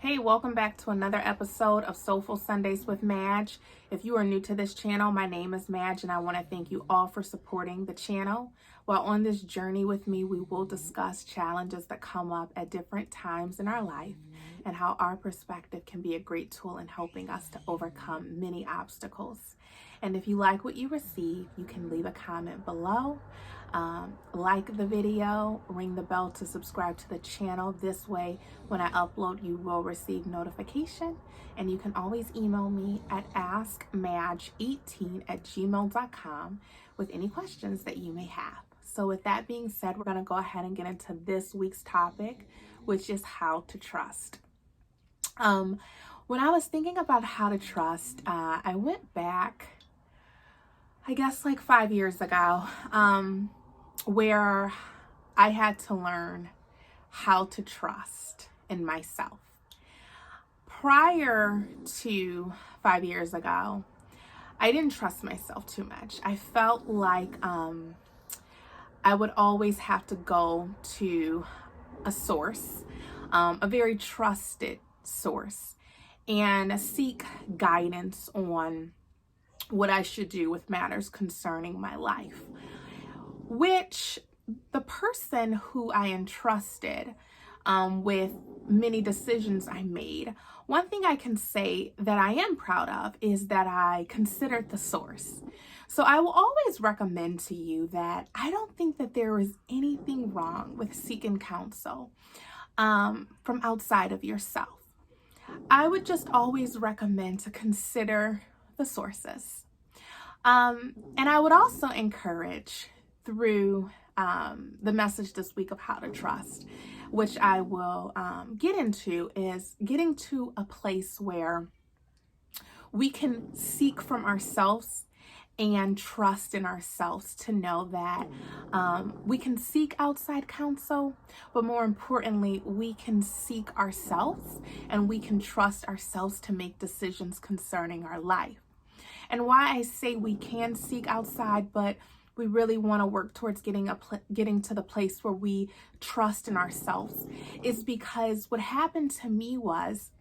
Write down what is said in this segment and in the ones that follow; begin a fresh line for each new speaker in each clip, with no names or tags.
Hey, welcome back to another episode of Soulful Sundays with Madge. If you are new to this channel, my name is Madge and I want to thank you all for supporting the channel. While on this journey with me, we will discuss challenges that come up at different times in our life and how our perspective can be a great tool in helping us to overcome many obstacles. And if you like what you receive, you can leave a comment below. Like the video, ring the bell to subscribe to the channel. This way, when I upload, you will receive notification. And you can always email me at askmadge18@gmail.com with any questions that you may have. So with that being said, we're going to go ahead and get into this week's topic, which is how to trust. When I was thinking about how to trust, I went back, I guess like 5 years ago, where I had to learn how to trust in myself. Prior to 5 years ago, I didn't trust myself too much. I felt like I would always have to go to a source, a very trusted source, and seek guidance on what I should do with matters concerning my life, which the person who I entrusted with many decisions I made, one thing I can say that I am proud of is that I considered the source. So I will always recommend to you that I don't think that there is anything wrong with seeking counsel from outside of yourself. I would just always recommend to consider the sources. And I would also encourage through the message this week of how to trust, which I will get into, is getting to a place where we can seek from ourselves and trust in ourselves to know that we can seek outside counsel, but more importantly, we can seek ourselves and we can trust ourselves to make decisions concerning our life. And why I say we can seek outside, but we really want to work towards getting to the place where we trust in ourselves, is because what happened to me was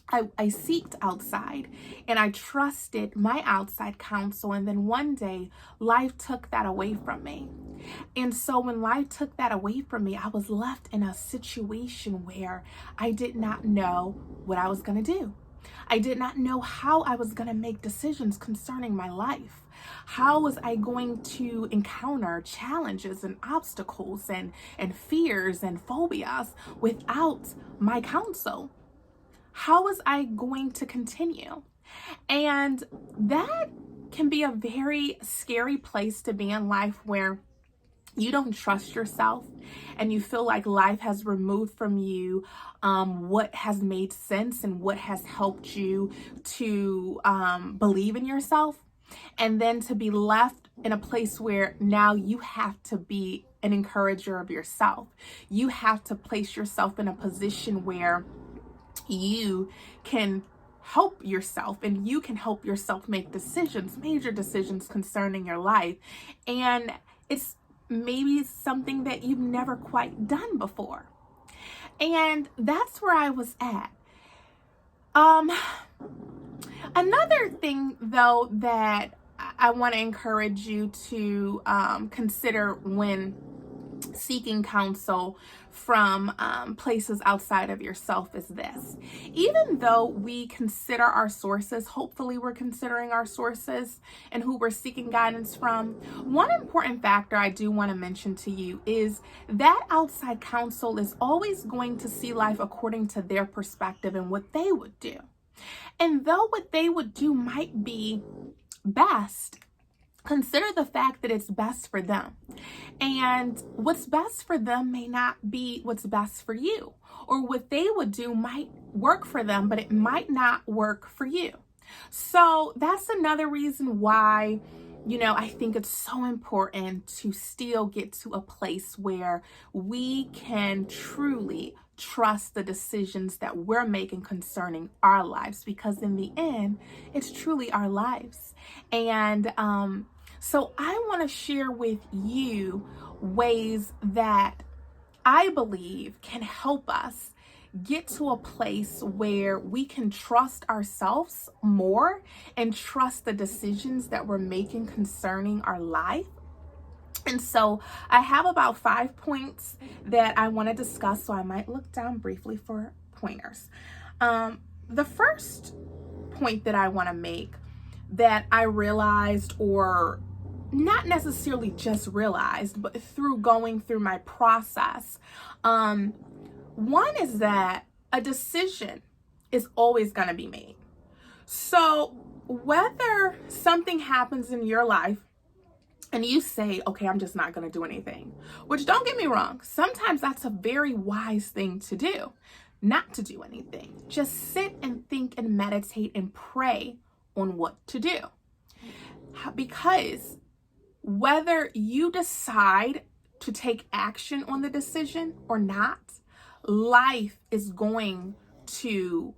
I seeked outside and I trusted my outside counsel, and then one day life took that away from me. And so when life took that away from me, I was left in a situation where I did not know what I was going to do. I did not know how I was going to make decisions concerning my life. How was I going to encounter challenges and obstacles and fears and phobias without my counsel? How was I going to continue? And that can be a very scary place to be in life, where you don't trust yourself and you feel like life has removed from you what has made sense and what has helped you to believe in yourself. And then to be left in a place where now you have to be an encourager of yourself. You have to place yourself in a position where you can help yourself and you can help yourself make decisions, major decisions concerning your life. And it's maybe something that you've never quite done before. And that's where I was at. Another thing, though, that I want to encourage you to consider when seeking counsel from places outside of yourself is this. Even though we consider our sources, hopefully we're considering our sources and who we're seeking guidance from, one important factor I do want to mention to you is that outside counsel is always going to see life according to their perspective and what they would do. And though what they would do might be best, consider the fact that it's best for them. And what's best for them may not be what's best for you. Or what they would do might work for them, but it might not work for you. So that's another reason why, I think it's so important to still get to a place where we can truly trust the decisions that we're making concerning our lives, because in the end, it's truly our lives. And so I want to share with you ways that I believe can help us get to a place where we can trust ourselves more and trust the decisions that we're making concerning our life. And so I have about 5 points that I want to discuss, so I might look down briefly for pointers. The first point that I want to make that I realized, or not necessarily just realized, but through going through my process, one is that a decision is always going to be made. So whether something happens in your life and you say, okay, I'm just not going to do anything, which, don't get me wrong, sometimes that's a very wise thing to do, not to do anything. Just sit and think and meditate and pray on what to do. Because whether you decide to take action on the decision or not, life is going to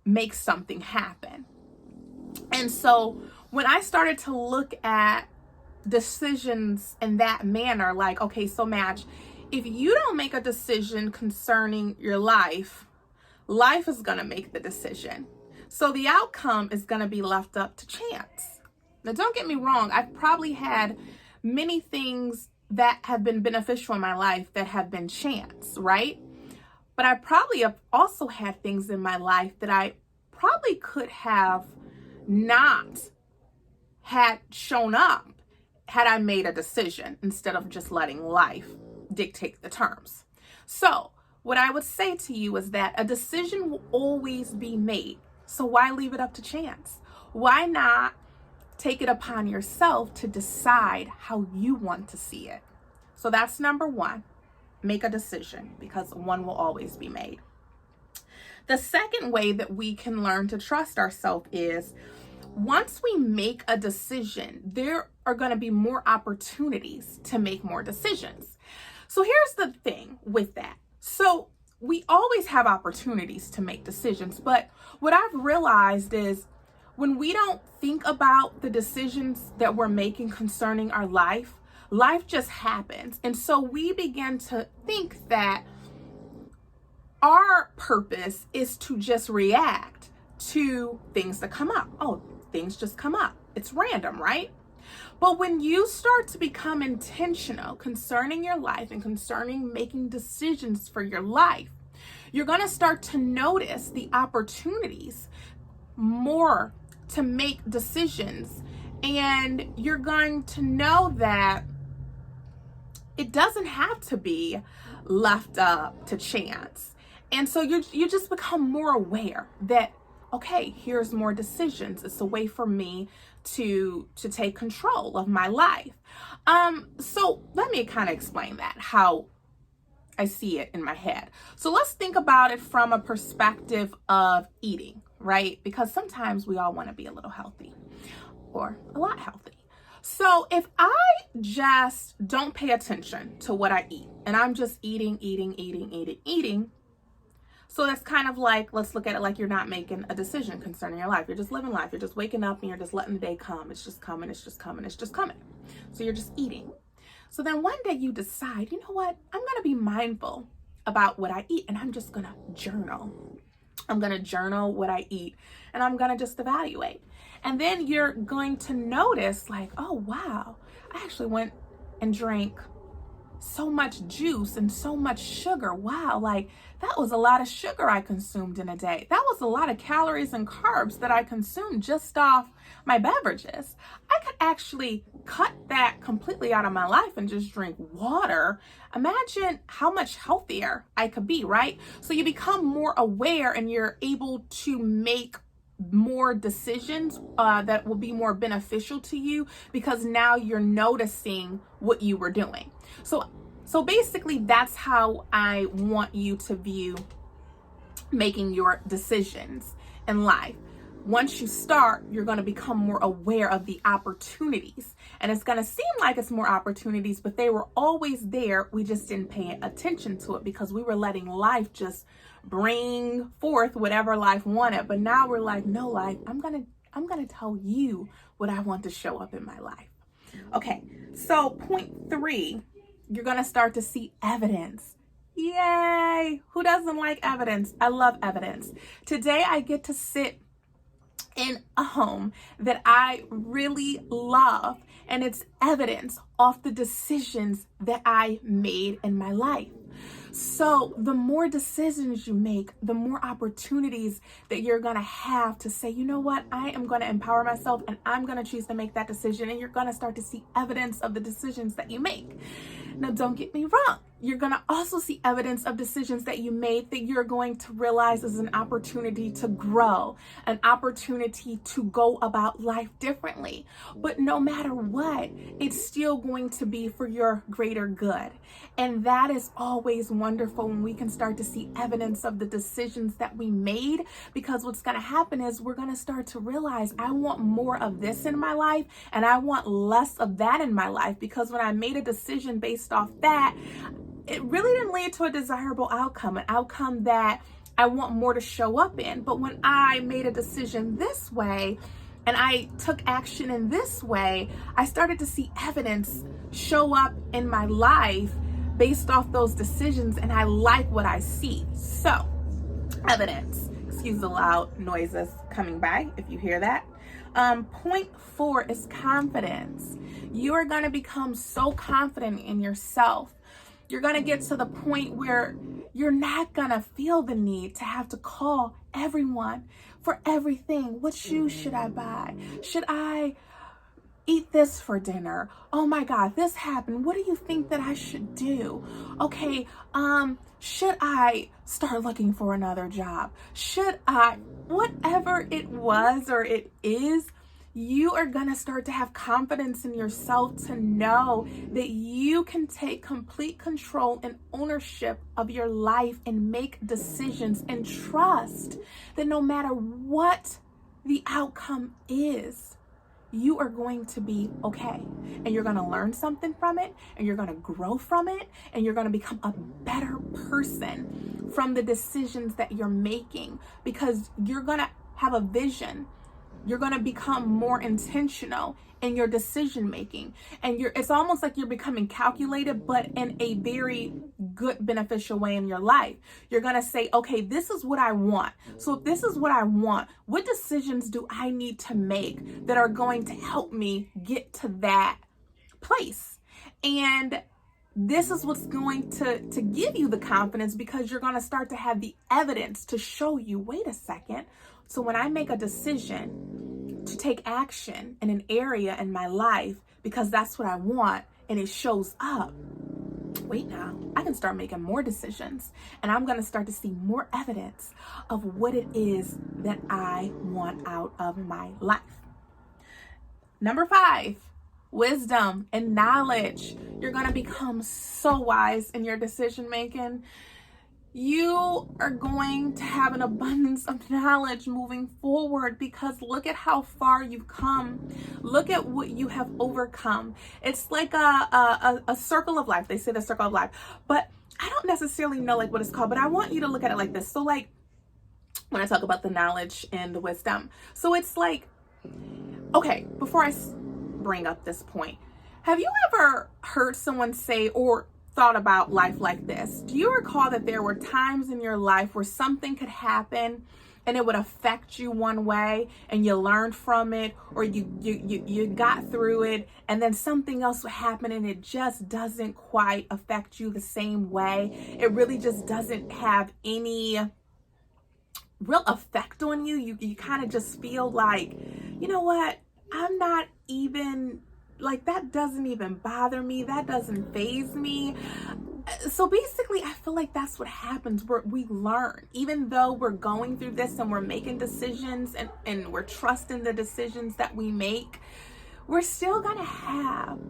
make something happen. And so when I started to look at decisions in that manner, like, okay, so Madge, if you don't make a decision concerning your life, life is going to make the decision. So the outcome is going to be left up to chance. Now, don't get me wrong. I've probably had many things that have been beneficial in my life that have been chance, right? But I probably have also had things in my life that I probably could have not had shown up had I made a decision instead of just letting life dictate the terms. So what I would say to you is that a decision will always be made. So why leave it up to chance? Why not take it upon yourself to decide how you want to see it? So that's number one. Make a decision, because one will always be made. The second way that we can learn to trust ourselves is, once we make a decision, there are going to be more opportunities to make more decisions. So here's the thing with that. So we always have opportunities to make decisions, but what I've realized is when we don't think about the decisions that we're making concerning our life, life just happens. And so we begin to think that our purpose is to just react to things that come up. Oh, things just come up. It's random, right? But when you start to become intentional concerning your life and concerning making decisions for your life, you're going to start to notice the opportunities more to make decisions. And you're going to know that it doesn't have to be left up to chance. And so you just become more aware that, okay, here's more decisions. It's a way for me to take control of my life. So let me kind of explain that, how I see it in my head. So let's think about it from a perspective of eating, right? Because sometimes we all want to be a little healthy or a lot healthy. So if I just don't pay attention to what I eat and I'm just eating, so that's kind of like, let's look at it like you're not making a decision concerning your life. You're just living life. You're just waking up and you're just letting the day come. It's just coming. It's just coming. It's just coming. So you're just eating. So then one day you decide, you know what? I'm going to be mindful about what I eat, and I'm just going to journal. I'm going to journal what I eat, and I'm going to just evaluate. And then you're going to notice, like, oh, wow, I actually went and drank so much juice and so much sugar. Wow, like that was a lot of sugar I consumed in a day. That was a lot of calories and carbs that I consumed just off my beverages. I could actually cut that completely out of my life and just drink water. Imagine how much healthier I could be, right? So you become more aware and you're able to make more decisions that will be more beneficial to you, because now you're noticing what you were doing. So basically that's how I want you to view making your decisions in life. Once you start, you're going to become more aware of the opportunities, and it's going to seem like it's more opportunities, but they were always there. We just didn't pay attention to it because we were letting life just bring forth whatever life wanted. But now we're like, no, life, I'm going to tell you what I want to show up in my life. Okay. So point 3, you're going to start to see evidence Yay! Who doesn't like evidence? I love evidence. Today I get to sit in a home that I really love, and it's evidence of the decisions that I made in my life. So the more decisions you make, the more opportunities that you're going to have to say, you know what, I am going to empower myself and I'm going to choose to make that decision. And you're going to start to see evidence of the decisions that you make. Now, don't get me wrong. You're going to also see evidence of decisions that you made that you're going to realize is an opportunity to grow, an opportunity to go about life differently. But no matter what, it's still going to be for your greater good. And that is always wonderful when we can start to see evidence of the decisions that we made, because what's going to happen is we're going to start to realize, I want more of this in my life and I want less of that in my life, because when I made a decision based off that, it really didn't lead to a desirable outcome, an outcome that I want more to show up in. But when I made a decision this way and I took action in this way, I started to see evidence show up in my life based off those decisions, and I like what I see. So, evidence. Excuse the loud noises coming by if you hear that. Point 4 is confidence. You are going to become so confident in yourself. You're going to get to the point where you're not going to feel the need to have to call everyone for everything. What shoes should I buy? Should I eat this for dinner? Oh my God, this happened. What do you think that I should do? Okay, should I start looking for another job? Should I, whatever it was or it is, you are going to start to have confidence in yourself to know that you can take complete control and ownership of your life and make decisions, and trust that no matter what the outcome is, you are going to be okay, and you're going to learn something from it, and you're going to grow from it, and you're going to become a better person from the decisions that you're making, because you're going to have a vision. You're going to become more intentional in your decision making, and it's almost like you're becoming calculated, but in a very good, beneficial way in your life. You're going to say, okay, this is what I want. So if this is what I want, what decisions do I need to make that are going to help me get to that place? And this is what's going to give you the confidence, because you're going to start to have the evidence to show you, wait a second. So when I make a decision to take action in an area in my life because that's what I want, and it shows up, wait now, I can start making more decisions, and I'm going to start to see more evidence of what it is that I want out of my life. Number 5, wisdom and knowledge. You're going to become so wise in your decision making. You are going to have an abundance of knowledge moving forward, because look at how far you've come. Look at what you have overcome. It's like a circle of life. They say the circle of life, but I don't necessarily know like what it's called, but I want you to look at it like this. So like when I talk about the knowledge and the wisdom, so it's like, okay, before I bring up this point, have you ever heard someone say or thought about life like this? Do you recall that there were times in your life where something could happen and it would affect you one way, and you learned from it, or you got through it, and then something else would happen and it just doesn't quite affect you the same way? It really just doesn't have any real effect on you. You kind of just feel like, you know what, I'm not even like, that doesn't even bother me, that doesn't faze me. So basically, I feel like that's what happens. We learn, even though we're going through this and we're making decisions and we're trusting the decisions that we make, we're still gonna have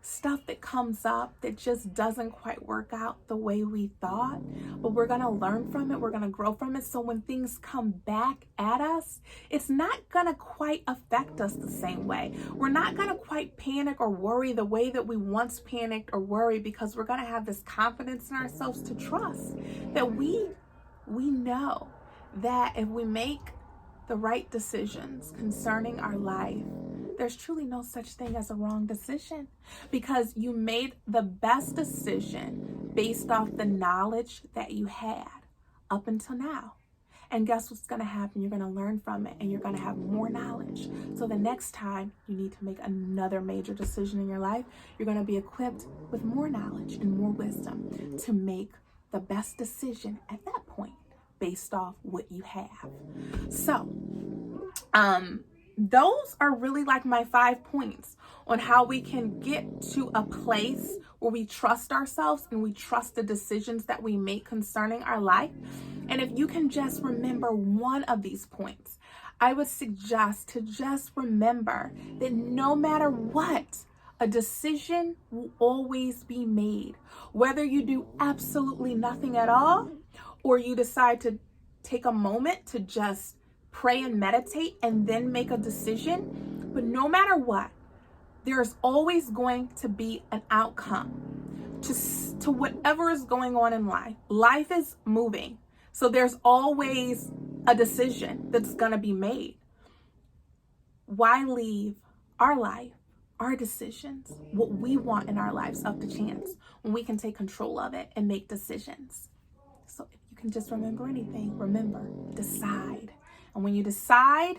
stuff that comes up that just doesn't quite work out the way we thought, but we're going to learn from it. We're going to grow from it. So when things come back at us, it's not going to quite affect us the same way. We're not going to quite panic or worry the way that we once panicked or worried, because we're going to have this confidence in ourselves to trust that we know that if we make the right decisions concerning our life, there's truly no such thing as a wrong decision, because you made the best decision based off the knowledge that you had up until now. And guess what's going to happen? You're going to learn from it and you're going to have more knowledge. So the next time you need to make another major decision in your life, you're going to be equipped with more knowledge and more wisdom to make the best decision at that point based off what you have. So, those are really like my 5 points on how we can get to a place where we trust ourselves and we trust the decisions that we make concerning our life. And if you can just remember one of these points, I would suggest to just remember that no matter what, a decision will always be made. Whether you do absolutely nothing at all, or you decide to take a moment to just pray and meditate and then make a decision. But no matter what, there's always going to be an outcome to whatever is going on in life. Life is moving. So there's always a decision that's going to be made. Why leave our life, our decisions, what we want in our lives up to chance when we can take control of it and make decisions? So if you can just remember anything, remember, decide. And when you decide,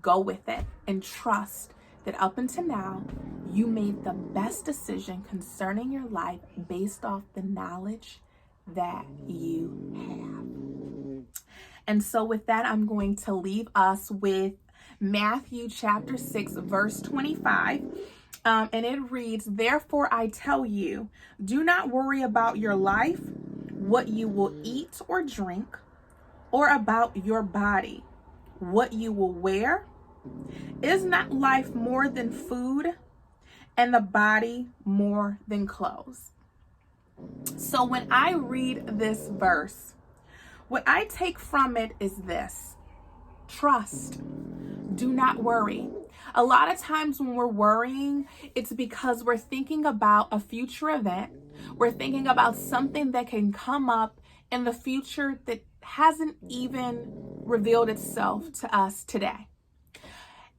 go with it and trust that up until now, you made the best decision concerning your life based off the knowledge that you have. And so with that, I'm going to leave us with Matthew chapter 6, verse 25. And it reads, "Therefore I tell you, do not worry about your life, what you will eat or drink, or about your body, what you will wear. Is not life more than food, and the body more than clothes?" So when I read this verse, what I take from it is this: trust. Do not worry. A lot of times when we're worrying, it's because we're thinking about a future event. We're thinking about something that can come up in the future that hasn't even revealed itself to us today.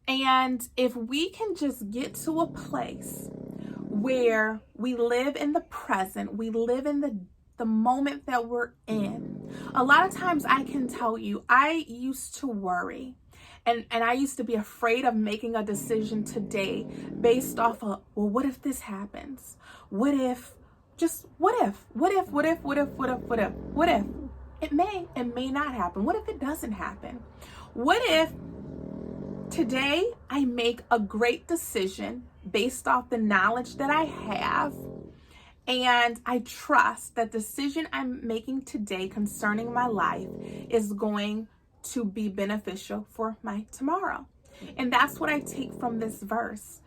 And if we can just get to a place where we live in the present, we live in the moment that we're in. A lot of times I can tell you, I used to worry. And I used to be afraid of making a decision today based off of, well, what if this happens? What if? Just what if? What if? What if? What if? What if? What if? What if? It may not happen. What if it doesn't happen? What if today I make a great decision based off the knowledge that I have, and I trust that decision I'm making today concerning my life is going to be beneficial for my tomorrow? And that's what I take from this verse.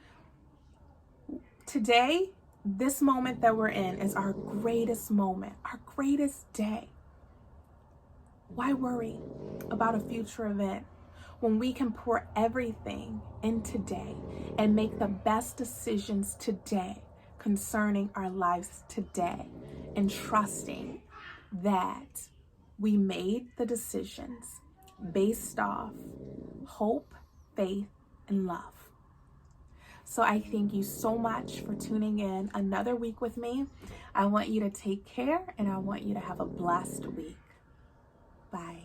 Today, this moment that we're in is our greatest moment, our greatest day. Why worry about a future event when we can pour everything in today and make the best decisions today concerning our lives today, and trusting that we made the decisions based off hope, faith, and love. So I thank you so much for tuning in another week with me. I want you to take care, and I want you to have a blessed week. Bye.